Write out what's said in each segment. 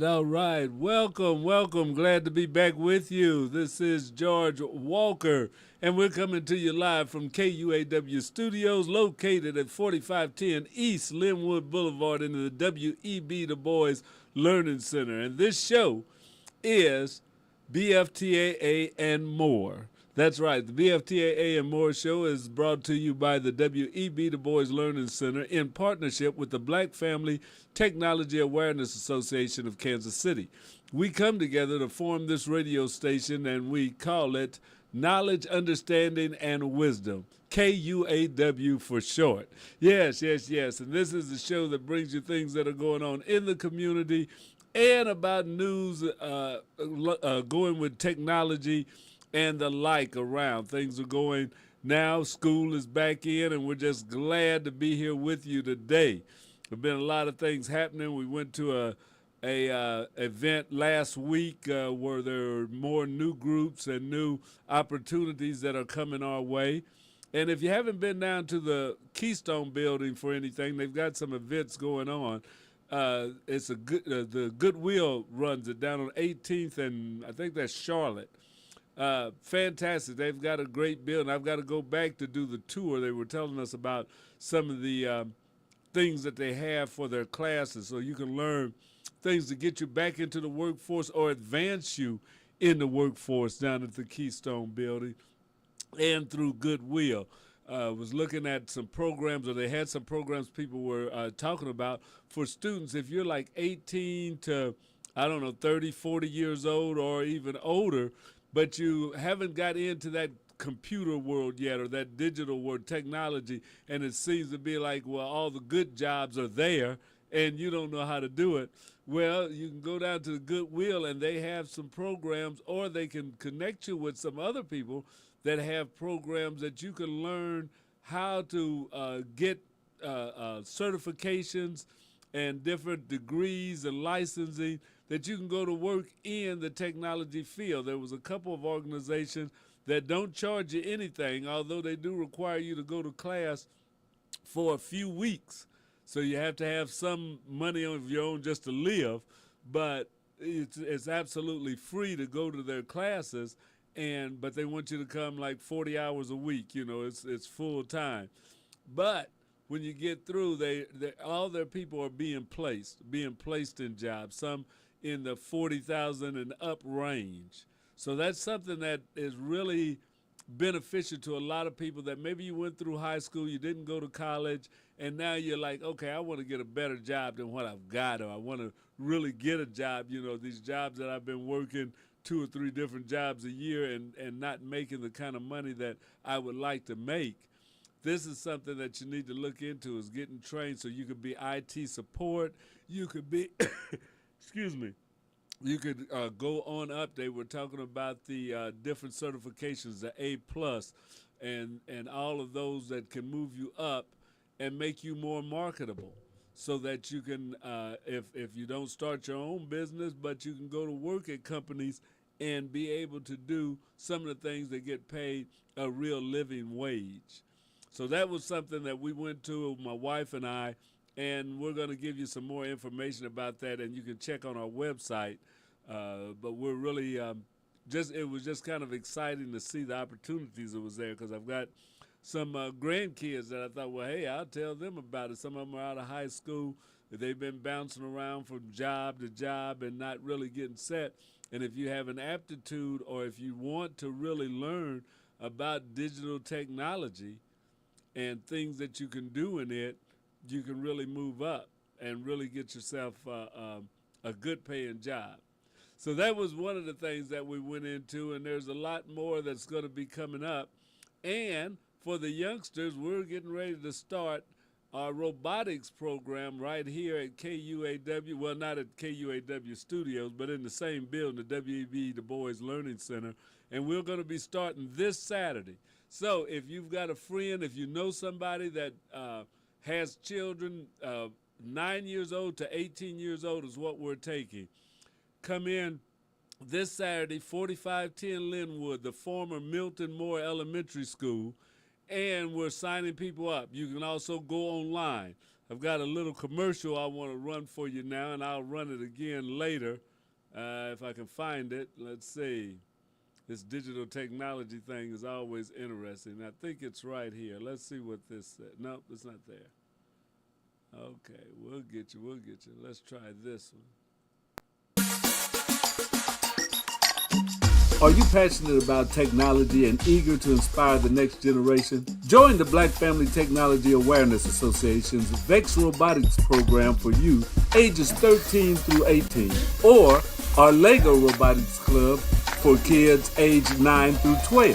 All right. Welcome, welcome. Glad to be back with you. This is George Walker, and we're coming to you live from KUAW Studios, located at 4510 East Linwood Boulevard in the W.E.B. Du Bois Learning Center. And this show is BFTAA and more. That's right. The BFTAA and More show is brought to you by the W.E.B. Du Bois Learning Center in partnership with the Black Family Technology Awareness Association of Kansas City. We come together to form this radio station, and we call it Knowledge, Understanding, and Wisdom, KUAW for short. Yes. And this is the show that brings you things that are going on in the community and about news going with technology and the like around. Things are going now. School is back in, and we're just glad to be here with you today. There have been a lot of things happening. We went to a event last week where there are more new groups and new opportunities that are coming our way. And if you haven't been down to the Keystone building for anything, they've got some events going on. It's the Goodwill runs it down on 18th, and I think that's Charlotte. Fantastic. They've got a great building. I've got to go back to do the tour. They were telling us about some of the things that they have for their classes, so you can learn things to get you back into the workforce or advance you in the workforce down at the Keystone building and through Goodwill. Was looking at some programs, or they had some programs people were talking about for students. If you're like 18 to, 30, 40 years old or even older, but you haven't got into that computer world yet or that digital world, technology, and it seems to be like, well, all the good jobs are there and you don't know how to do it. Well, you can go down to the Goodwill, and they have some programs, or they can connect you with some other people that have programs that you can learn how to get certifications and different degrees and licensing that you can go to work in the technology field. There was a couple of organizations that don't charge you anything, although they do require you to go to class for a few weeks. So you have to have some money of your own just to live, but it's absolutely free to go to their classes, but they want you to come like 40 hours a week. It's full time. But when you get through, all their people are being placed in jobs, some in the 40,000 and up range. So that's something that is really beneficial to a lot of people that maybe you went through high school, you didn't go to college, and now you're like, okay, I want to get a better job than what I've got, or I want to really get a job. These jobs that I've been working 2 or 3 different jobs a year and not making the kind of money that I would like to make. This is something that you need to look into, is getting trained so you could be IT support. You could be, excuse me, you could go on up. They were talking about the different certifications, the A+, and all of those that can move you up and make you more marketable, so that you can, if you don't start your own business, but you can go to work at companies and be able to do some of the things that get paid a real living wage. So that was something that we went to, my wife and I, and we're going to give you some more information about that, and you can check on our website. But we're really it was just kind of exciting to see the opportunities that was there, because I've got some grandkids that I thought, well, hey, I'll tell them about it. Some of them are out of high school. They've been bouncing around from job to job and not really getting set. And if you have an aptitude, or if you want to really learn about digital technology and things that you can do in it, you can really move up and really get yourself a good paying job. So that was one of the things that we went into, and there's a lot more that's going to be coming up. And for the youngsters, we're getting ready to start our robotics program right here at KUAW. Well, not at KUAW Studios, but in the same building, the WEB Du Bois Learning Center. And we're going to be starting this Saturday. So if you've got a friend, if you know somebody that has children, 9 years old to 18 years old is what we're taking. Come in this Saturday, 4510 Linwood, the former Milton Moore Elementary School, and we're signing people up. You can also go online. I've got a little commercial I want to run for you now, and I'll run it again later if I can find it. Let's see. This digital technology thing is always interesting. I think it's right here. Let's see what this said. Nope, it's not there. Okay, we'll get you. Let's try this one. Are you passionate about technology and eager to inspire the next generation? Join the Black Family Technology Awareness Association's VEX Robotics program for youth ages 13 through 18, or our Lego Robotics Club for kids aged 9 through 12.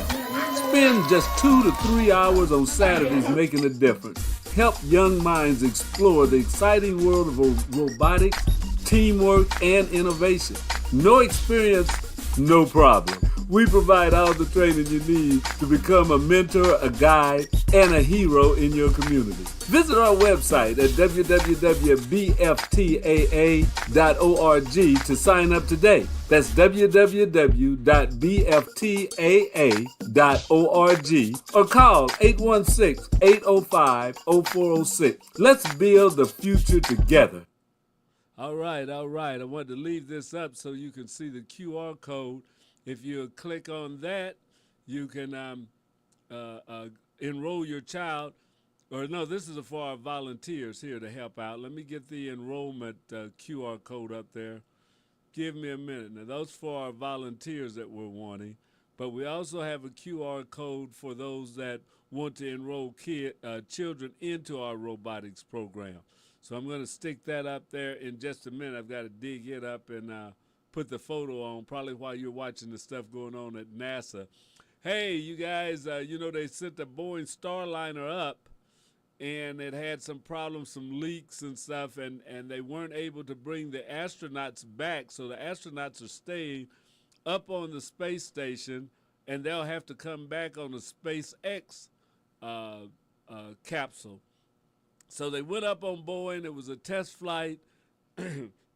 Spend just 2 to 3 hours on Saturdays making a difference. Help young minds explore the exciting world of robotics, teamwork, and innovation. No experience, no problem. We provide all the training you need to become a mentor, a guide, and a hero in your community. Visit our website at www.bftaa.org to sign up today. That's www.bftaa.org or call 816-805-0406. Let's build the future together. All right. I wanted to leave this up so you can see the QR code. If you click on that, you can enroll your child. Or no, this is for our volunteers here to help out. Let me get the enrollment QR code up there. Give me a minute. Now, those for our volunteers that we're wanting. But we also have a QR code for those that want to enroll children into our robotics program. So I'm going to stick that up there in just a minute. I've got to dig it up and put the photo on, probably while you're watching the stuff going on at NASA. Hey, you guys, they sent the Boeing Starliner up, and it had some problems, some leaks and stuff, and they weren't able to bring the astronauts back. So the astronauts are staying up on the space station, and they'll have to come back on the SpaceX capsule. So they went up on Boeing. It was a test flight,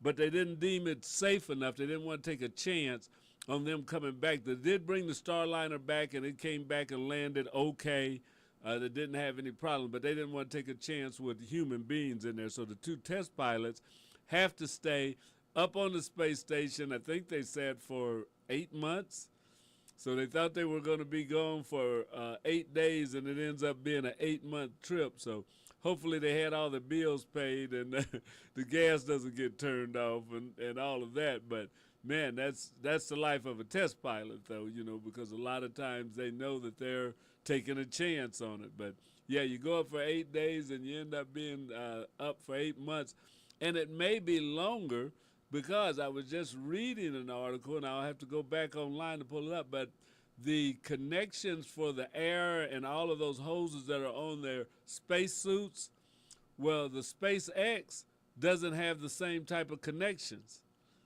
but they didn't deem it safe enough. They didn't want to take a chance on them coming back. They did bring the Starliner back, and it came back and landed okay. They didn't have any problem, but they didn't want to take a chance with human beings in there. So the two test pilots have to stay up on the space station, I think they said for 8 months. So they thought they were going to be gone for 8 days, and it ends up being an 8-month trip. So hopefully they had all the bills paid and the gas doesn't get turned off and all of that. But, man, that's the life of a test pilot, though, because a lot of times they know that they're taking a chance on it. But, yeah, you go up for 8 days and you end up being up for 8 months. And it may be longer because I was just reading an article, and I'll have to go back online to pull it up, but the connections for the air and all of those hoses that are on their spacesuits, well, the SpaceX doesn't have the same type of connections.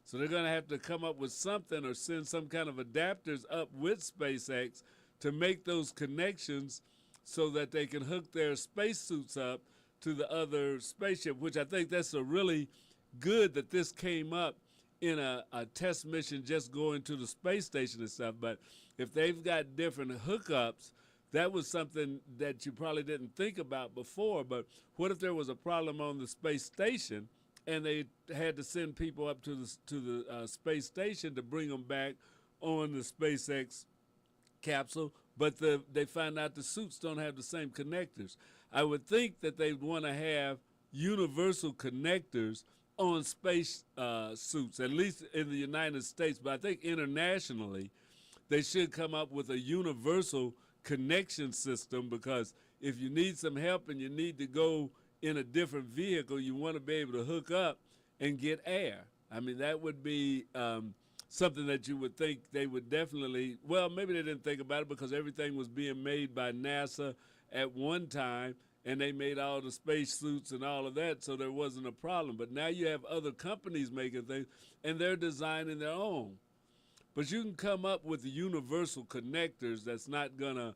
So they're going to have to come up with something or send some kind of adapters up with SpaceX to make those connections so that they can hook their spacesuits up to the other spaceship, which I think that's a really good that this came up in a test mission just going to the space station and stuff. But if they've got different hookups, that was something that you probably didn't think about before. But what if there was a problem on the space station and they had to send people up to the space station to bring them back on the SpaceX capsule, but they find out the suits don't have the same connectors? I would think that they'd want to have universal connectors on space suits, at least in the United States. But I think internationally, they should come up with a universal connection system, because if you need some help and you need to go in a different vehicle, you want to be able to hook up and get air. I mean, that would be something that you would think they would definitely, well, maybe they didn't think about it because everything was being made by NASA at one time, and they made all the spacesuits and all of that, so there wasn't a problem. But now you have other companies making things, and they're designing their own. But you can come up with the universal connectors that's not gonna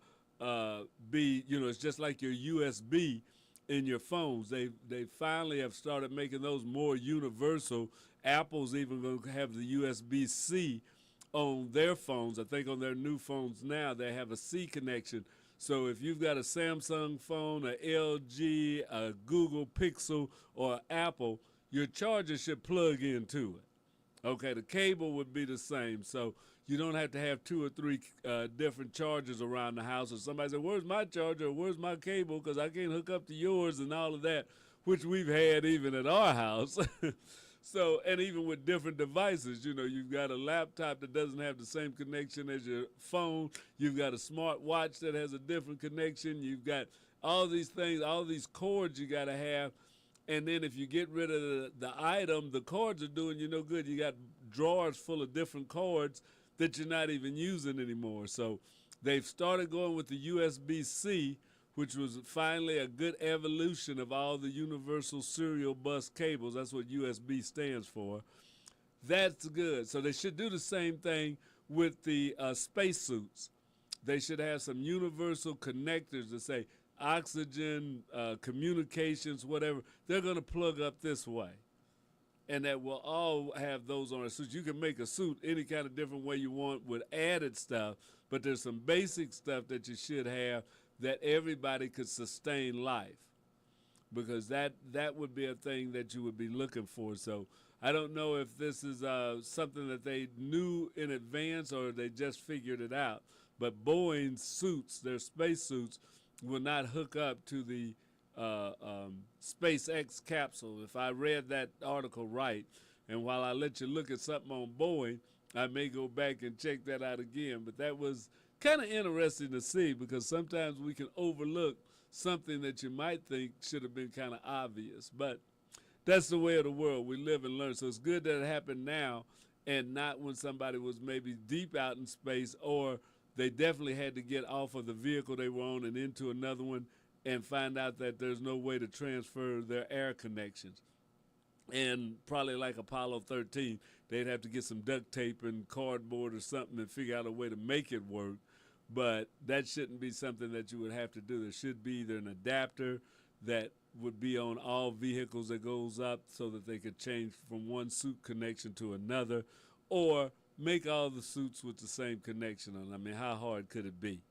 be, it's just like your USB in your phones. They finally have started making those more universal. Apple's even going to have the USB-C on their phones. I think on their new phones now they have a C connection. So if you've got a Samsung phone, a LG, a Google Pixel, or Apple, your charger should plug into it. Okay, the cable would be the same. So you don't have to have 2 or 3 different chargers around the house. Or somebody said, where's my charger? Or where's my cable? Because I can't hook up to yours and all of that, which we've had even at our house. So, and even with different devices, you've got a laptop that doesn't have the same connection as your phone. You've got a smart watch that has a different connection. You've got all these things, all these cords you got to have. And then if you get rid of the item, the cords are doing you no good. You got drawers full of different cords that you're not even using anymore. So they've started going with the USB-C, which was finally a good evolution of all the universal serial bus cables. That's what USB stands for. That's good. So they should do the same thing with the spacesuits. They should have some universal connectors that say oxygen, communications, whatever. They're going to plug up this way. And that will all have those on a suit. You can make a suit any kind of different way you want with added stuff, but there's some basic stuff that you should have that everybody could sustain life, because that would be a thing that you would be looking for. So I don't know if this is something that they knew in advance or they just figured it out, but Boeing's suits, their space suits, will not hook up to the SpaceX capsule, if I read that article right. And while I let you look at something on Boeing, I may go back and check that out again. But that was kind of interesting to see, because sometimes we can overlook something that you might think should have been kind of obvious. But that's the way of the world. We live and learn. So it's good that it happened now and not when somebody was maybe deep out in space, or they definitely had to get off of the vehicle they were on and into another one and find out that there's no way to transfer their air connections. And probably like Apollo 13, they'd have to get some duct tape and cardboard or something and figure out a way to make it work. But that shouldn't be something that you would have to do. There should be either an adapter that would be on all vehicles that goes up so that they could change from one suit connection to another, or make all the suits with the same connection on. I mean, how hard could it be?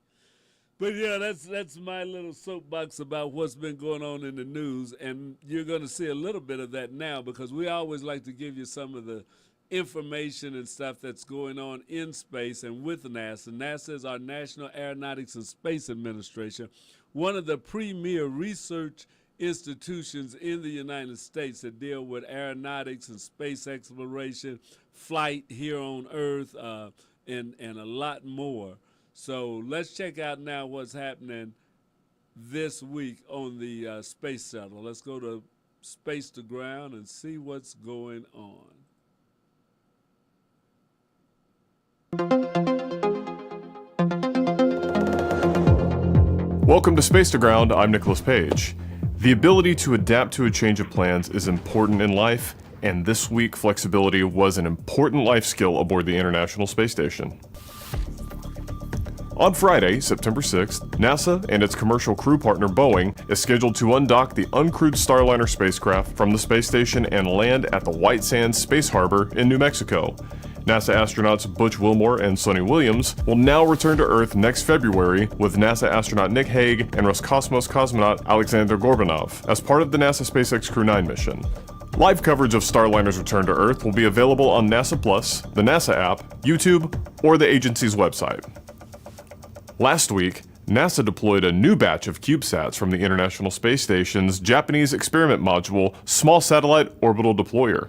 But yeah, that's my little soapbox about what's been going on in the news, and you're going to see a little bit of that now, because we always like to give you some of the information and stuff that's going on in space and with NASA. NASA is our National Aeronautics and Space Administration, one of the premier research institutions in the United States that deal with aeronautics and space exploration, flight here on Earth, and a lot more. So let's check out now what's happening this week on the space shuttle. Let's go to space to ground and see what's going on. Welcome to Space to Ground. I'm Nicholas Page. The ability to adapt to a change of plans is important in life, and this week flexibility was an important life skill aboard the International Space Station. On Friday, September 6th, NASA and its commercial crew partner Boeing is scheduled to undock the uncrewed Starliner spacecraft from the space station and land at the White Sands Space Harbor in New Mexico. NASA astronauts Butch Wilmore and Sonny Williams will now return to Earth next February with NASA astronaut Nick Hague and Roscosmos cosmonaut Alexander Gorbanov as part of the NASA SpaceX Crew 9 mission. Live coverage of Starliner's return to Earth will be available on NASA Plus, the NASA app, YouTube, or the agency's website. Last week, NASA deployed a new batch of CubeSats from the International Space Station's Japanese experiment module, Small Satellite Orbital Deployer.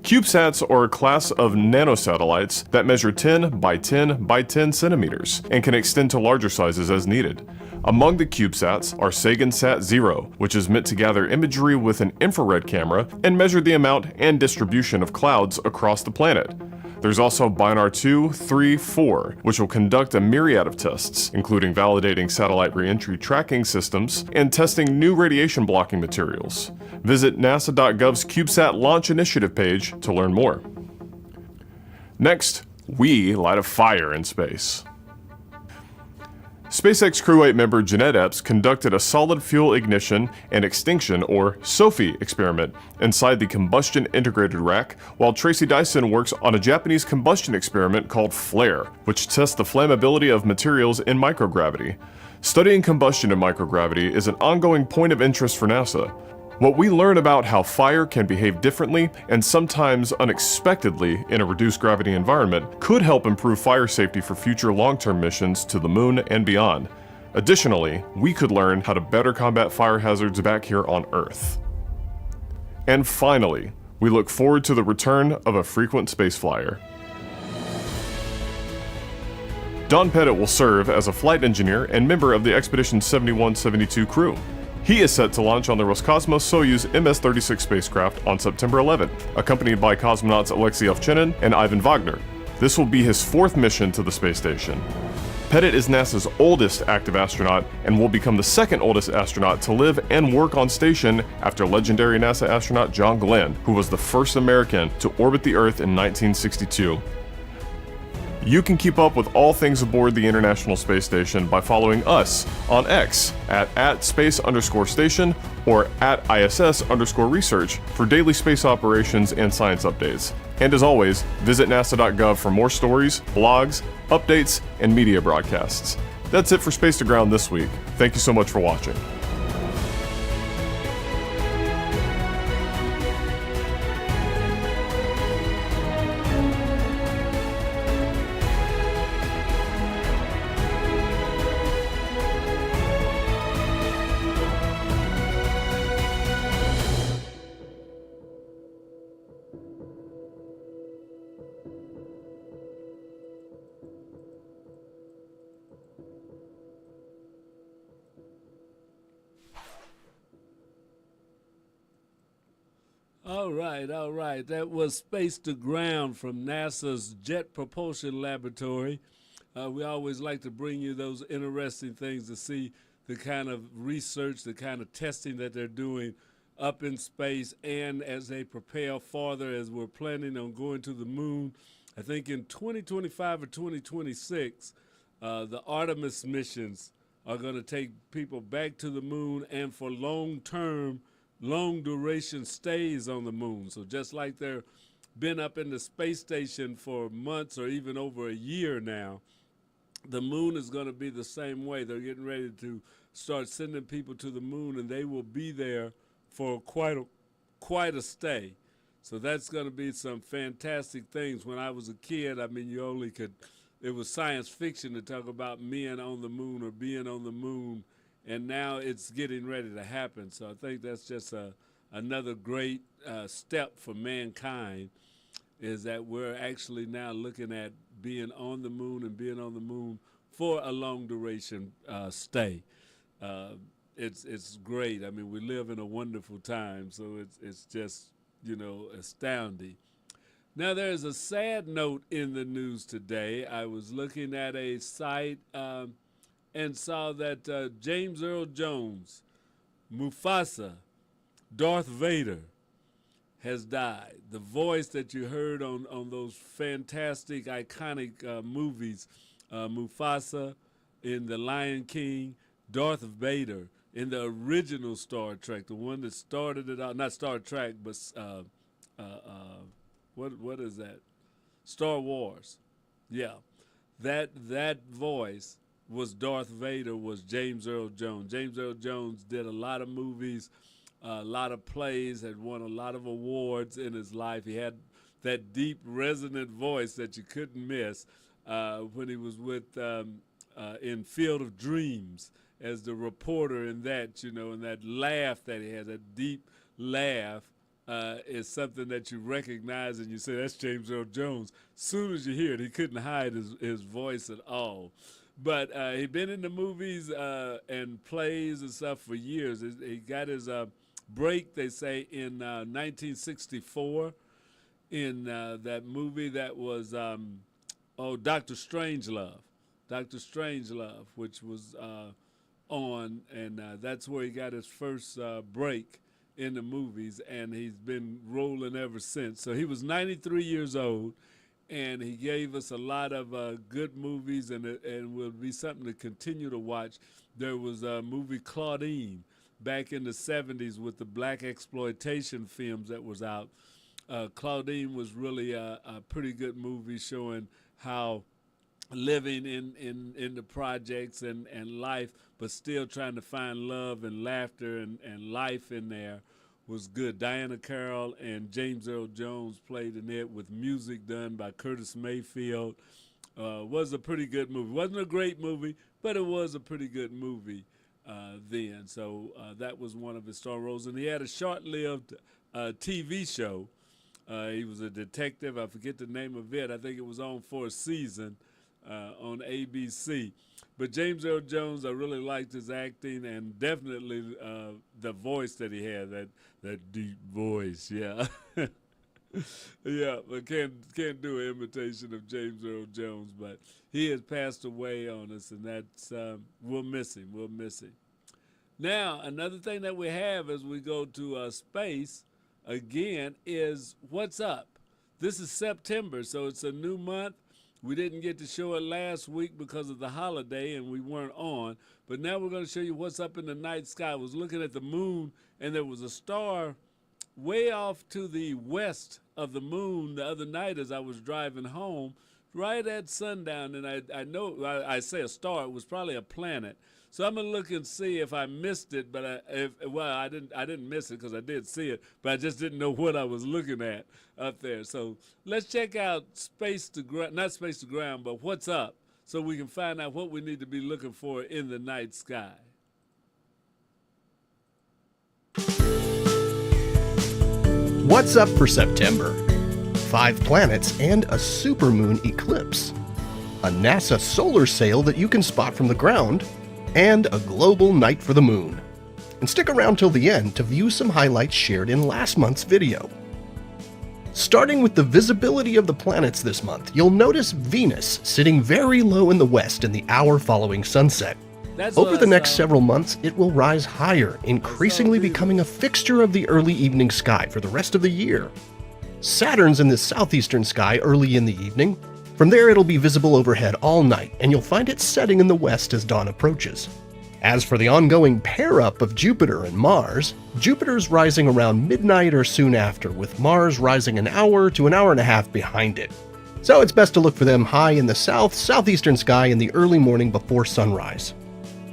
CubeSats are a class of nanosatellites that measure 10 by 10 by 10 centimeters and can extend to larger sizes as needed. Among the CubeSats are SaganSat-0, which is meant to gather imagery with an infrared camera and measure the amount and distribution of clouds across the planet. There's also Binar 2, 3, 4, which will conduct a myriad of tests, including validating satellite reentry tracking systems and testing new radiation blocking materials. Visit nasa.gov's CubeSat Launch Initiative page to learn more. Next, we light a fire in space. SpaceX Crew 8 member Jeanette Epps conducted a solid fuel ignition and extinction, or SOFI, experiment inside the combustion integrated rack, while Tracy Dyson works on a Japanese combustion experiment called FLARE, which tests the flammability of materials in microgravity. Studying combustion in microgravity is an ongoing point of interest for NASA. What we learn about how fire can behave differently and sometimes unexpectedly in a reduced gravity environment could help improve fire safety for future long-term missions to the moon and beyond. Additionally, we could learn how to better combat fire hazards back here on Earth. And finally, we look forward to the return of a frequent space flyer. Don Pettit will serve as a flight engineer and member of the Expedition 71-72 crew. He is set to launch on the Roscosmos Soyuz MS-36 spacecraft on September 11th, accompanied by cosmonauts Alexei Ovchinin and Ivan Wagner. This will be his fourth mission to the space station. Pettit is NASA's oldest active astronaut and will become the second oldest astronaut to live and work on station after legendary NASA astronaut John Glenn, who was the first American to orbit the Earth in 1962. You can keep up with all things aboard the International Space Station by following us on X at @space_station or @ISS_research for daily space operations and science updates. And as always, visit nasa.gov for more stories, blogs, updates, and media broadcasts. That's it for Space to Ground this week. Thank you so much for watching. All right. That was Space to Ground from NASA's Jet Propulsion Laboratory. We always like to bring you those interesting things to see the kind of research, the kind of testing that they're doing up in space, and as they prepare farther, as we're planning on going to the moon. I think in 2025 or 2026, the Artemis missions are going to take people back to the moon and for long-term, long-duration stays on the moon. So just like they've been up in the space station for months or even over a year now, the moon is going to be the same way. They're getting ready to start sending people to the moon, and they will be there for quite a stay. So that's going to be some fantastic things. When I was a kid, I mean, it was science fiction to talk about men on the moon or being on the moon, and now it's getting ready to happen. So I think that's just another great step for mankind, is that we're actually now looking at being on the moon and being on the moon for a long duration stay. It's great. I mean, we live in a wonderful time, so it's just, astounding. Now, there's a sad note in the news today. I was looking at a site and saw that James Earl Jones, Mufasa, Darth Vader, has died. The voice that you heard on those fantastic, iconic movies, Mufasa in The Lion King, Darth Vader in the original Star Trek, the one that started it out, not Star Trek, but what is that? Star Wars. Yeah. That voice was Darth Vader, was James Earl Jones. James Earl Jones did a lot of movies, a lot of plays, had won a lot of awards in his life. He had that deep, resonant voice that you couldn't miss when he was with in Field of Dreams as the reporter in that, and that laugh that he had, that deep laugh, is something that you recognize and you say, that's James Earl Jones. As soon as you hear it, he couldn't hide his voice at all. But he'd been in the movies and plays and stuff for years. He got his break, they say, in 1964. in that movie that was Dr. Strangelove. Dr. Strangelove, which was on, and that's where he got his first break in the movies, and he's been rolling ever since. So he was 93 years old, and he gave us a lot of good movies, and will be something to continue to watch. There was a movie Claudine back in the 70s with the black exploitation films that was out. Claudine was really a pretty good movie showing how living in the projects and life, but still trying to find love and laughter and life in there was good. Diana Carroll and James Earl Jones played in it with music done by Curtis Mayfield. Was a pretty good movie. Wasn't a great movie, but it was a pretty good movie then. So that was one of his star roles. And he had a short-lived TV show. He was a detective. I forget the name of it. I think it was on for a season on ABC. But James Earl Jones, I really liked his acting, and definitely the voice that he had, that deep voice, yeah. Yeah, but can't do an imitation of James Earl Jones, but he has passed away on us, and that's we'll miss him. We'll miss him. Now, another thing that we have as we go to space again is what's up. This is September, so it's a new month. We didn't get to show it last week because of the holiday and we weren't on, but now we're going to show you what's up in the night sky. I was looking at the moon, and there was a star way off to the west of the moon the other night as I was driving home, right at sundown, and I know, I say a star, it was probably a planet. So I'm gonna look and see if I missed it, but I didn't miss it because I did see it, but I just didn't know what I was looking at up there. So let's check out not space to ground, but what's up, so we can find out what we need to be looking for in the night sky. What's up for September? 5 planets and a supermoon eclipse, a NASA solar sail that you can spot from the ground, and a global night for the moon. And stick around till the end to view some highlights shared in last month's video. Starting with the visibility of the planets this month, you'll notice Venus sitting very low in the west in the hour following sunset. Over the next several months, it will rise higher, increasingly becoming a fixture of the early evening sky for the rest of the year. Saturn's in the southeastern sky early in the evening. From there, it'll be visible overhead all night, and you'll find it setting in the west as dawn approaches. As for the ongoing pair-up of Jupiter and Mars, Jupiter's rising around midnight or soon after, with Mars rising an hour to an hour and a half behind it. So it's best to look for them high in the southeastern sky in the early morning before sunrise.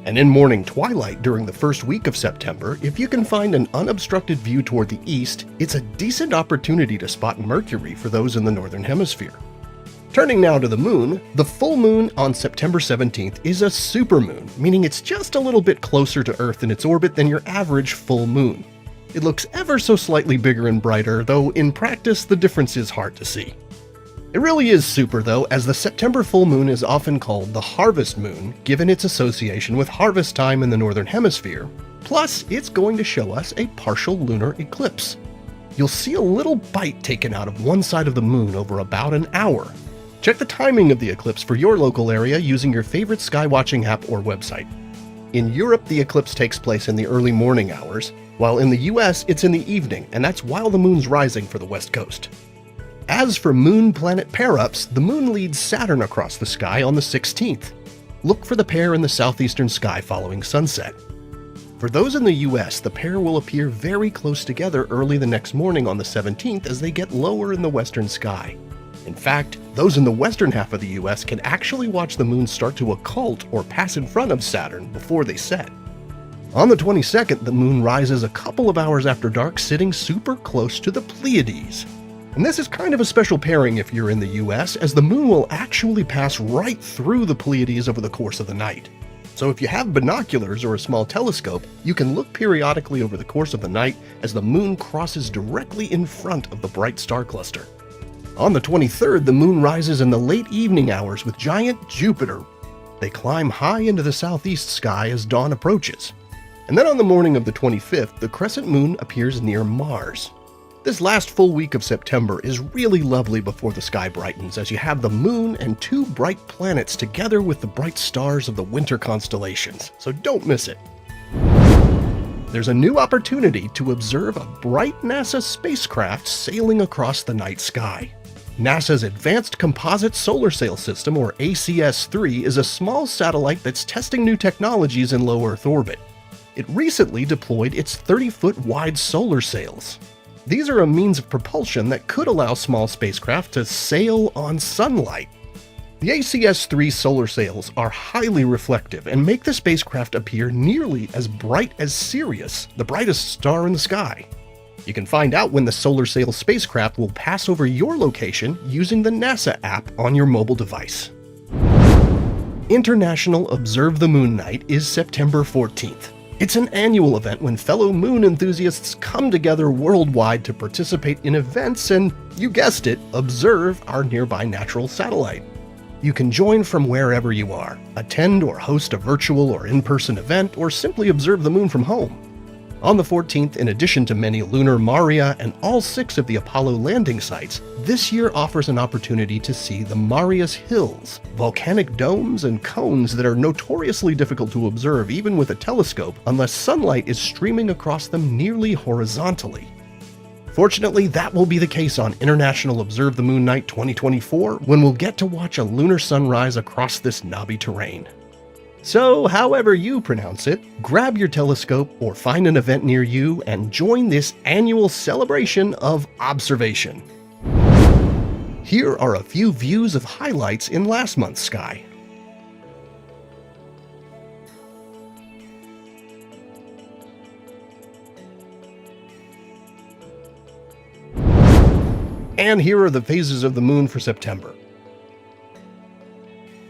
And in morning twilight during the first week of September, if you can find an unobstructed view toward the east, it's a decent opportunity to spot Mercury for those in the northern hemisphere. Turning now to the moon, the full moon on September 17th is a supermoon, meaning it's just a little bit closer to Earth in its orbit than your average full moon. It looks ever so slightly bigger and brighter, though in practice the difference is hard to see. It really is super though, as the September full moon is often called the harvest moon, given its association with harvest time in the northern hemisphere. Plus, it's going to show us a partial lunar eclipse. You'll see a little bite taken out of one side of the moon over about an hour. Check the timing of the eclipse for your local area using your favorite skywatching app or website. In Europe, the eclipse takes place in the early morning hours, while in the US it's in the evening, and that's while the moon's rising for the west coast. As for moon-planet pair-ups, the moon leads Saturn across the sky on the 16th. Look for the pair in the southeastern sky following sunset. For those in the US, the pair will appear very close together early the next morning on the 17th as they get lower in the western sky. In fact, those in the western half of the US can actually watch the moon start to occult or pass in front of Saturn before they set. On the 22nd, the moon rises a couple of hours after dark, sitting super close to the Pleiades. And this is kind of a special pairing if you're in the US, as the moon will actually pass right through the Pleiades over the course of the night. So if you have binoculars or a small telescope, you can look periodically over the course of the night as the moon crosses directly in front of the bright star cluster. On the 23rd, the moon rises in the late evening hours with giant Jupiter. They climb high into the southeast sky as dawn approaches. And then on the morning of the 25th, the crescent moon appears near Mars. This last full week of September is really lovely before the sky brightens, as you have the moon and two bright planets together with the bright stars of the winter constellations, so don't miss it. There's a new opportunity to observe a bright NASA spacecraft sailing across the night sky. NASA's Advanced Composite Solar Sail System, or ACS-3, is a small satellite that's testing new technologies in low Earth orbit. It recently deployed its 30-foot wide solar sails. These are a means of propulsion that could allow small spacecraft to sail on sunlight. The ACS-3 solar sails are highly reflective and make the spacecraft appear nearly as bright as Sirius, the brightest star in the sky. You can find out when the solar sail spacecraft will pass over your location using the NASA app on your mobile device. International Observe the Moon Night is September 14th. It's an annual event when fellow moon enthusiasts come together worldwide to participate in events and, you guessed it, observe our nearby natural satellite. You can join from wherever you are, attend or host a virtual or in-person event, or simply observe the moon from home. On the 14th, in addition to many lunar Maria and all 6 of the Apollo landing sites, this year offers an opportunity to see the Marius Hills, volcanic domes and cones that are notoriously difficult to observe even with a telescope unless sunlight is streaming across them nearly horizontally. Fortunately, that will be the case on International Observe the Moon Night 2024, when we'll get to watch a lunar sunrise across this knobby terrain. So, however you pronounce it, grab your telescope or find an event near you and join this annual celebration of observation. Here are a few views of highlights in last month's sky. And here are the phases of the moon for September.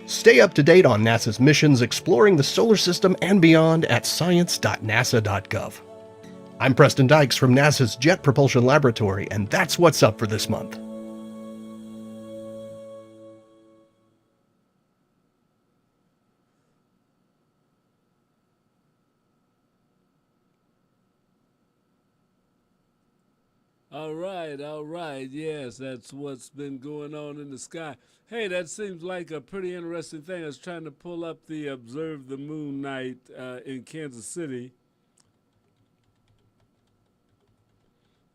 Stay up to date on NASA's missions exploring the solar system and beyond at science.nasa.gov. I'm Preston Dykes from NASA's Jet Propulsion Laboratory, and that's what's up for this month. All right, yes, that's what's been going on in the sky. Hey, that seems like a pretty interesting thing. I was trying to pull up the Observe the Moon Night in Kansas City.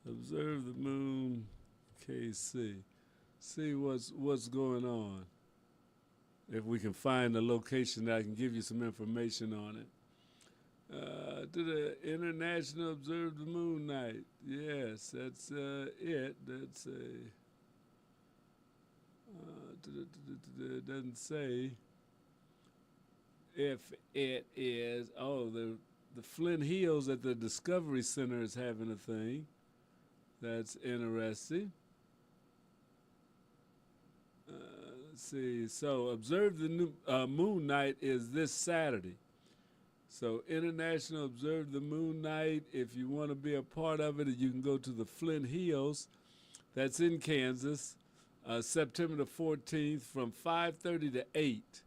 Observe the Moon, KC. See what's going on. If we can find a location that I can give you some information on it. To the International Observe the Moon Night. Yes, that's it. That's it doesn't say if it is. Oh, the Flint Hills at the Discovery Center is having a thing. That's interesting. Let's see. So, Observe the Moon Night is this Saturday. So, International Observe the Moon Night. If you want to be a part of it, you can go to the Flint Hills. That's in Kansas, September the 14th from 5:30 to 8.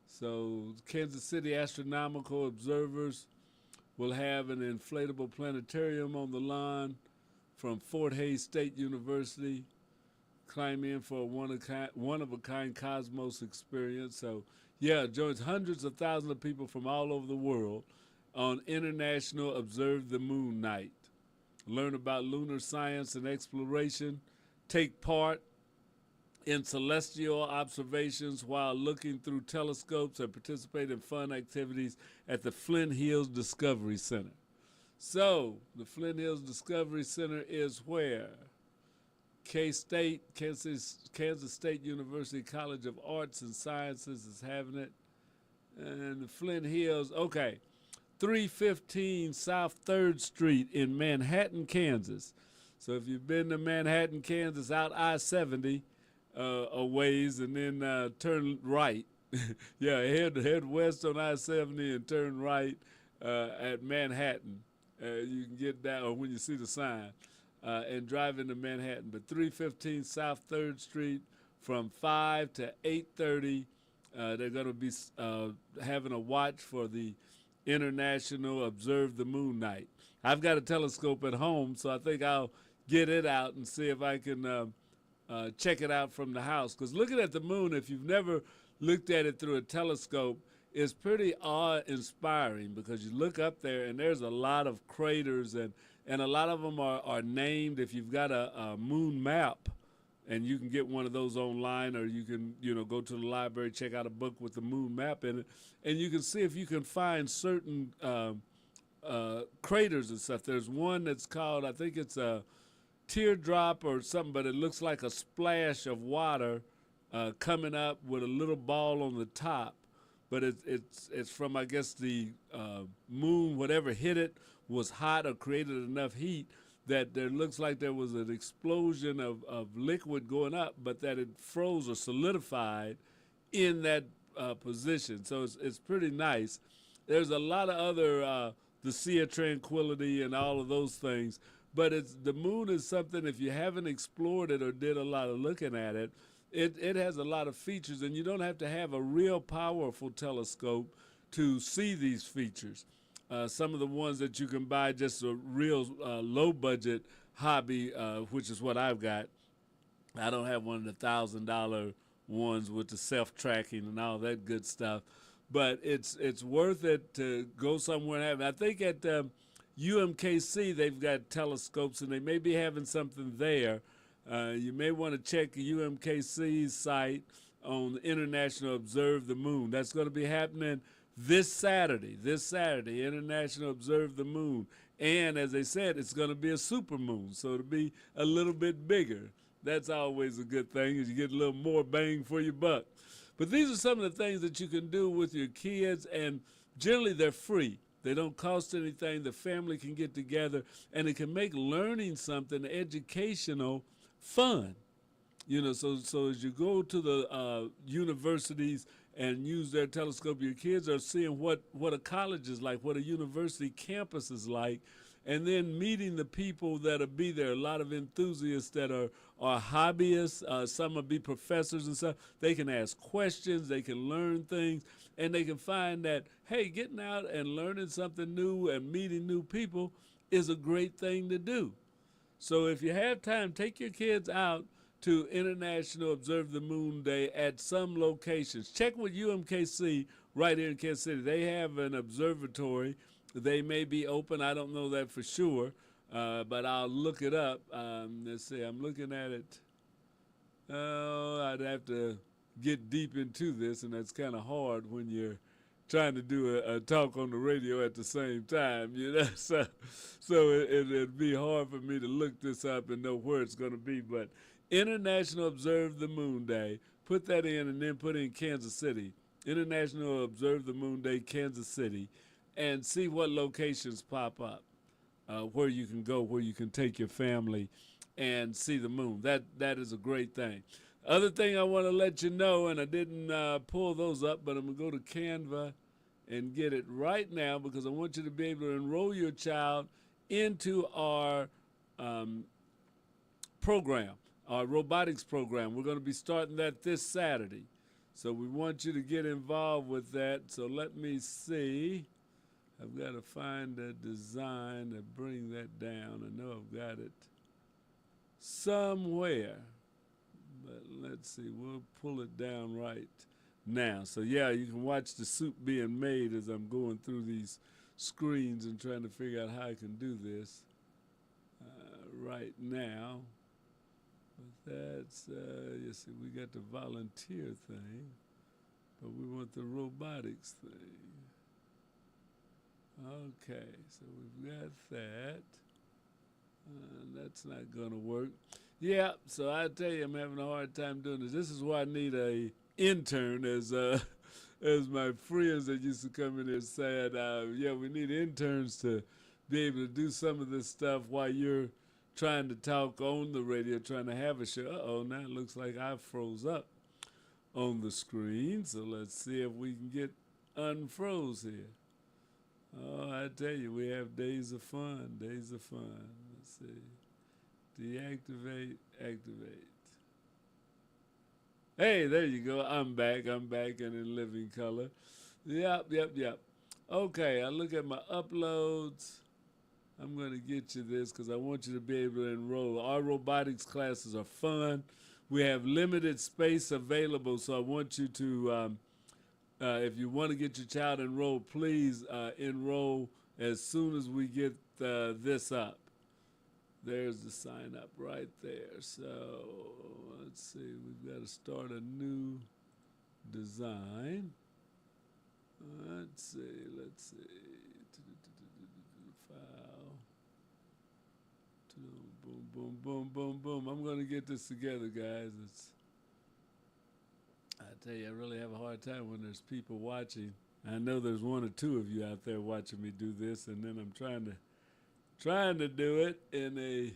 So, Kansas City astronomical observers will have an inflatable planetarium on the lawn from Fort Hays State University. Climb in for a one-of-a-kind cosmos experience. So, yeah, joins hundreds of thousands of people from all over the world on International Observe the Moon Night. Learn about lunar science and exploration. Take part in celestial observations while looking through telescopes and participate in fun activities at the Flint Hills Discovery Center. So, the Flint Hills Discovery Center is where? K-State, Kansas State University College of Arts and Sciences is having it. And the Flint Hills, okay, 315 South 3rd Street in Manhattan, Kansas. So if you've been to Manhattan, Kansas, out I-70 a ways and then turn right. Yeah, head west on I-70 and turn right at Manhattan. You can get that, or when you see the sign. And drive into Manhattan. But 315 South 3rd Street from 5 to 8:30, they're going to be having a watch for the International Observe the Moon Night. I've got a telescope at home, so I think I'll get it out and see if I can check it out from the house. Because looking at the moon, if you've never looked at it through a telescope, is pretty awe-inspiring, because you look up there and there's a lot of craters, and a lot of them are named. If you've got a moon map, and you can get one of those online, or you can go to the library, check out a book with the moon map in it, and you can see if you can find certain craters and stuff. There's one that's called, I think it's a teardrop or something, but it looks like a splash of water coming up with a little ball on the top. But it's from, I guess, the moon, whatever hit it was hot or created enough heat that there looks like there was an explosion of liquid going up, but that it froze or solidified in that position. So it's pretty nice. There's a lot of other, the Sea of Tranquility and all of those things, but the moon is something, if you haven't explored it or did a lot of looking at it, it has a lot of features, and you don't have to have a real powerful telescope to see these features. Some of the ones that you can buy, just a real low budget hobby, which is what I've got. I don't have one of the $1,000 ones with the self-tracking and all that good stuff, but it's worth it to go somewhere and have it. I think at UMKC they've got telescopes, and they may be having something there. You may want to check UMKC's site on International Observe the Moon. That's going to be happening this Saturday, International Observe the Moon. And as they said, it's going to be a super moon, so it'll be a little bit bigger. That's always a good thing, is you get a little more bang for your buck. But these are some of the things that you can do with your kids, and generally they're free. They don't cost anything. The family can get together, and it can make learning something educational fun. So as you go to the universities and use their telescope, your kids are seeing what a college is like, what a university campus is like, and then meeting the people that'll be there. A lot of enthusiasts that are hobbyists. Some will be professors and stuff. They can ask questions, they can learn things, and they can find that, hey, getting out and learning something new and meeting new people is a great thing to do. So if you have time, take your kids out to International Observe the Moon Day at some locations. Check with UMKC right here in Kansas City. They have an observatory. They may be open. I don't know that for sure, but I'll look it up. Let's see. I'm looking at it. Oh, I'd have to get deep into this, and that's kind of hard when you're trying to do a talk on the radio at the same time, So it'd be hard for me to look this up and know where it's going to be, but International Observe the Moon Day. Put that in, and then put in Kansas City. International Observe the Moon Day, Kansas City, and see what locations pop up, where you can go, where you can take your family and see the moon. That is a great thing. Other thing I want to let you know, and I didn't pull those up, but I'm going to go to Canva and get it right now, because I want you to be able to enroll your child into our program, our robotics program. We're going to be starting that this Saturday. So we want you to get involved with that. So let me see. I've got to find a design to bring that down. I know I've got it somewhere. But let's see. We'll pull it down right now. So yeah, you can watch the soup being made as I'm going through these screens and trying to figure out how I can do this right now. But that's, you see, we got the volunteer thing, but we want the robotics thing. Okay, so we've got that. That's not going to work. Yeah, so I tell you, I'm having a hard time doing this. This is why I need a intern, as my friends that used to come in here said, yeah, we need interns to be able to do some of this stuff while you're trying to talk on the radio, trying to have a show. Uh-oh, now it looks like I froze up on the screen. So let's see if we can get unfroze here. Oh, I tell you, we have days of fun, days of fun. Let's see. Deactivate, activate. Hey, there you go. I'm back and in living color. Yep. Okay, I look at my uploads. I'm going to get you this because I want you to be able to enroll. Our robotics classes are fun. We have limited space available, so I want you to, if you want to get your child enrolled, please enroll as soon as we get this up. There's the sign up right there. So let's see, we've got to start a new design. Let's see. File. Boom, boom, boom, boom, boom. I'm going to get this together, guys. I tell you, I really have a hard time when there's people watching. I know there's one or two of you out there watching me do this, and then I'm trying to do it in a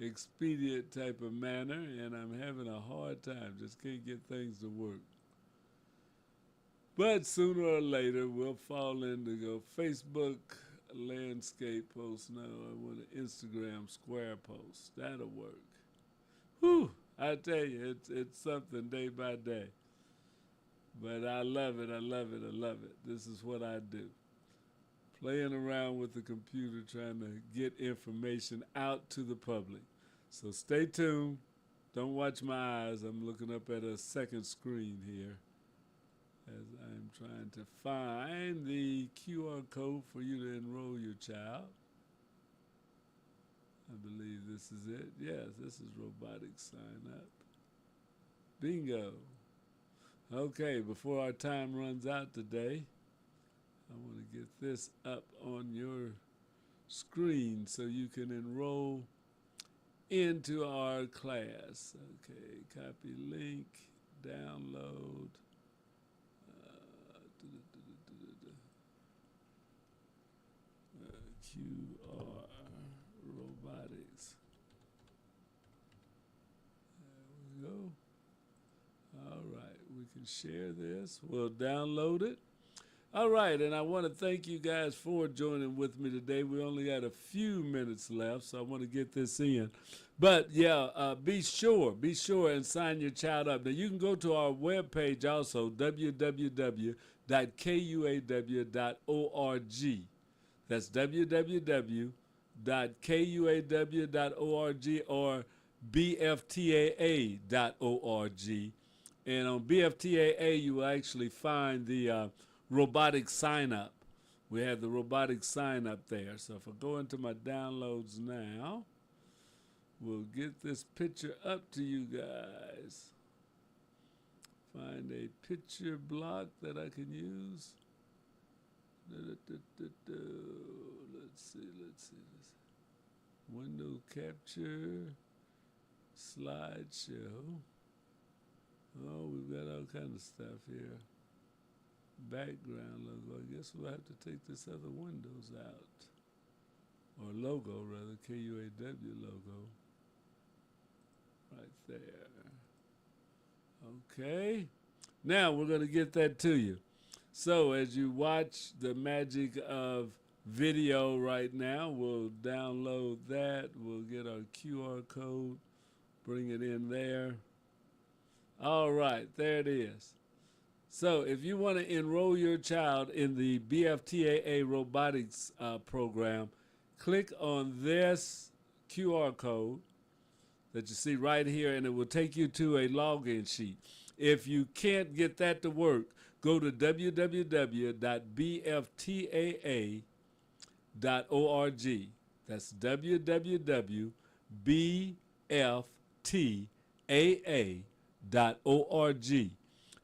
expedient type of manner, and I'm having a hard time. Just can't get things to work. But sooner or later, we'll fall into go Facebook landscape post. No, I want an Instagram square post. That'll work. Whew, I tell you, it's something day by day. But I love it, I love it, I love it. This is what I do. Playing around with the computer, trying to get information out to the public. So stay tuned. Don't watch my eyes. I'm looking up at a second screen here as I'm trying to find the QR code for you to enroll your child. I believe this is it. Yes, this is robotic sign up. Bingo. Okay, before our time runs out today, I want to get this up on your screen so you can enroll into our class. Okay, copy link, download. KUAW robotics. There we go. All right, we can share this. We'll download it. All right, and I want to thank you guys for joining with me today. We only got a few minutes left, so I want to get this in. But yeah, be sure and sign your child up. Now you can go to our webpage also, www.kuaw.org. That's www.kuaw.org or BFTAA.org. And on BFTAA, you will actually find the robotic sign up. We have the robotic sign up there. So if I go into my downloads now, we'll get this picture up to you guys. Find a picture block that I can use. Let's see. Window capture, slideshow. Oh, we've got all kind of stuff here. Background logo. I guess we'll have to take this other Windows out. Or logo, rather. KUAW logo. Right there. Okay. Now we're going to get that to you. So as you watch the magic of video right now, we'll download that. We'll get our QR code, bring it in there. All right, there it is. So if you want to enroll your child in the BFTAA robotics program, click on this QR code that you see right here, and it will take you to a login sheet. If you can't get that to work, go to www.bftaa.org. That's www.bftaa.org.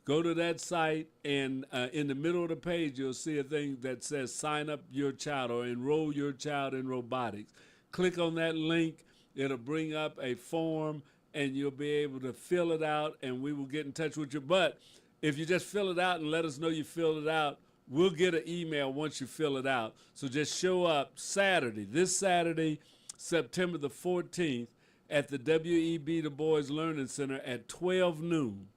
Go to that site, and in the middle of the page, you'll see a thing that says sign up your child or enroll your child in robotics. Click on that link. It'll bring up a form, and you'll be able to fill it out, and we will get in touch with you. But if you just fill it out and let us know you filled it out, we'll get an email once you fill it out. So just show up Saturday, this Saturday, September the 14th, at the W.E.B. Du Bois Learning Center at 12 noon.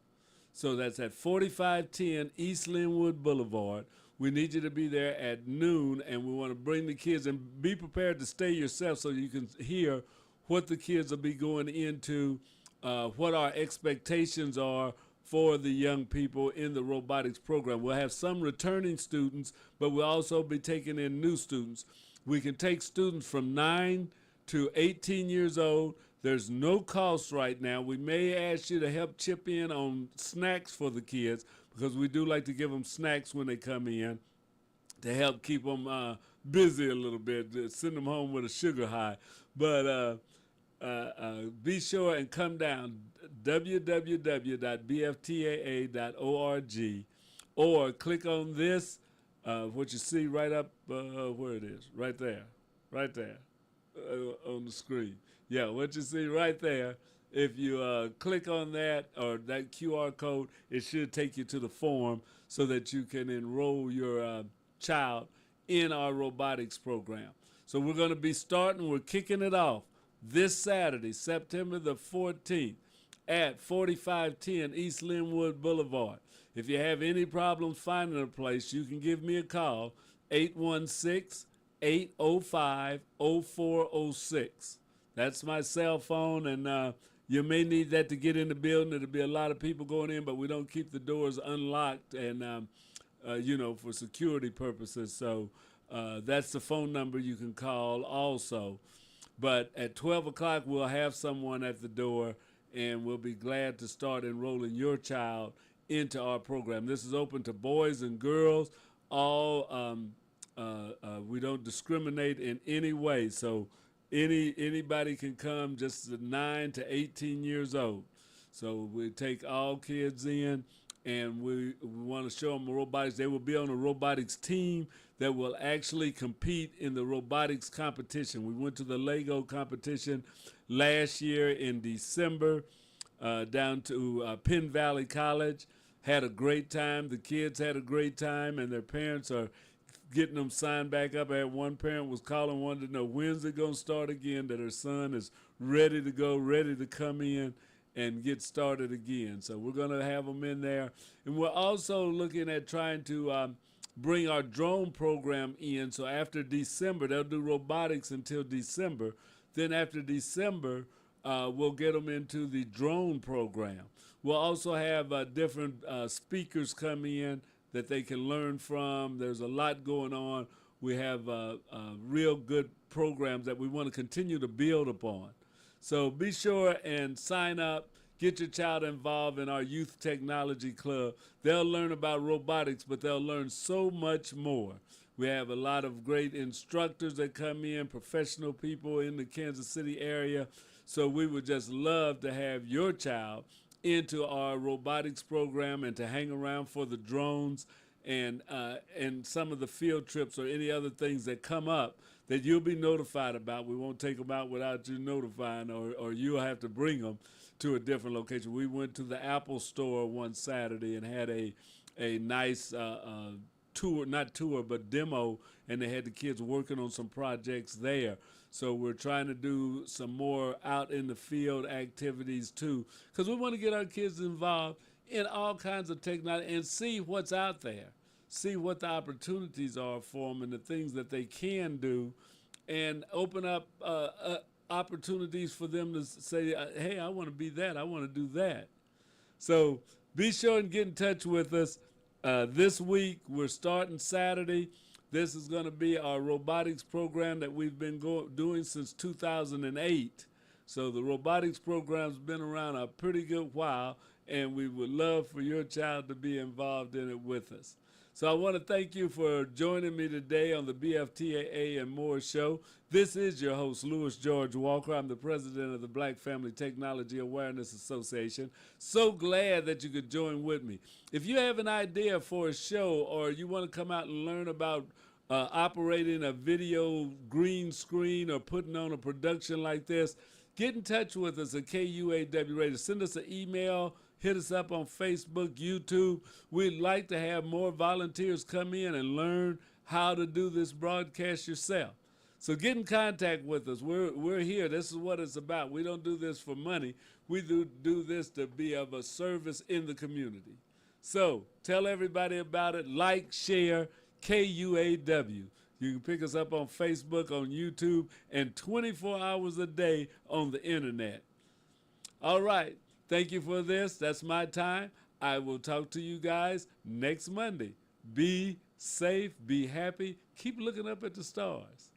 So that's at 4510 East Linwood Boulevard. We need you to be there at noon, and we want to bring the kids, and be prepared to stay yourself so you can hear what the kids will be going into, what our expectations are for the young people in the robotics program. We'll have some returning students, but we'll also be taking in new students. We can take students from 9 to 18 years old. There's no cost right now. We may ask you to help chip in on snacks for the kids because we do like to give them snacks when they come in to help keep them busy a little bit, to send them home with a sugar high. But be sure and come down www.bftaa.org or click on this, what you see right up where it is, right there on the screen. Yeah, what you see right there. If you click on that or that QR code, it should take you to the form so that you can enroll your child in our robotics program. So we're going to be we're kicking it off this Saturday, September the 14th at 4510 East Linwood Boulevard. If you have any problems finding a place, you can give me a call, 816-805-0406. That's my cell phone, and you may need that to get in the building. There'll be a lot of people going in, but we don't keep the doors unlocked and, for security purposes. So that's the phone number you can call also. But at 12 o'clock, we'll have someone at the door, and we'll be glad to start enrolling your child into our program. This is open to boys and girls. All we don't discriminate in any way. So anybody can come, just 9 to 18 years old. So we take all kids in, and we want to show them robotics. They will be on a robotics team that will actually compete in the robotics competition. We went to the Lego competition last year in December down to Penn Valley College. Had a great time. The kids had a great time, and their parents are getting them signed back up. I had one parent was calling, wanted to know when's it going to start again, that her son is ready to go, ready to come in and get started again. So we're going to have them in there. And we're also looking at trying to bring our drone program in. So after December, they'll do robotics until December. Then after December, we'll get them into the drone program. We'll also have different speakers come in that they can learn from. There's a lot going on. We have real good programs that we want to continue to build upon. So be sure and sign up. Get your child involved in our Youth Technology Club. They'll learn about robotics, but they'll learn so much more. We have a lot of great instructors that come in, professional people in the Kansas City area. So we would just love to have your child into our robotics program and to hang around for the drones and some of the field trips or any other things that come up that you'll be notified about. We won't take them out without you notifying, or you'll have to bring them to a different location. We went to the Apple store one Saturday and had a nice demo, and they had the kids working on some projects there. So we're trying to do some more out in the field activities too, because we want to get our kids involved in all kinds of technology and see what's out there, see what the opportunities are for them and the things that they can do, and open up opportunities for them to say, hey, I want to be that, I want to do that. So be sure and get in touch with us. This week, we're starting Saturday. This is going to be our robotics program that we've been doing since 2008. So the robotics program's been around a pretty good while, and we would love for your child to be involved in it with us. So I want to thank you for joining me today on the BFTAA and More show. This is your host, Louis George Walker. I'm the president of the Black Family Technology Awareness Association. So glad that you could join with me. If you have an idea for a show, or you want to come out and learn about operating a video green screen or putting on a production like this, get in touch with us at KUAW Radio. Send us an email. Hit us up on Facebook, YouTube. We'd like to have more volunteers come in and learn how to do this broadcast yourself. So get in contact with us. We're here. This is what it's about. We don't do this for money. We do this to be of a service in the community. So tell everybody about it. Like, share, KUAW. You can pick us up on Facebook, on YouTube, and 24 hours a day on the internet. All right. Thank you for this. That's my time. I will talk to you guys next Monday. Be safe, be happy, keep looking up at the stars.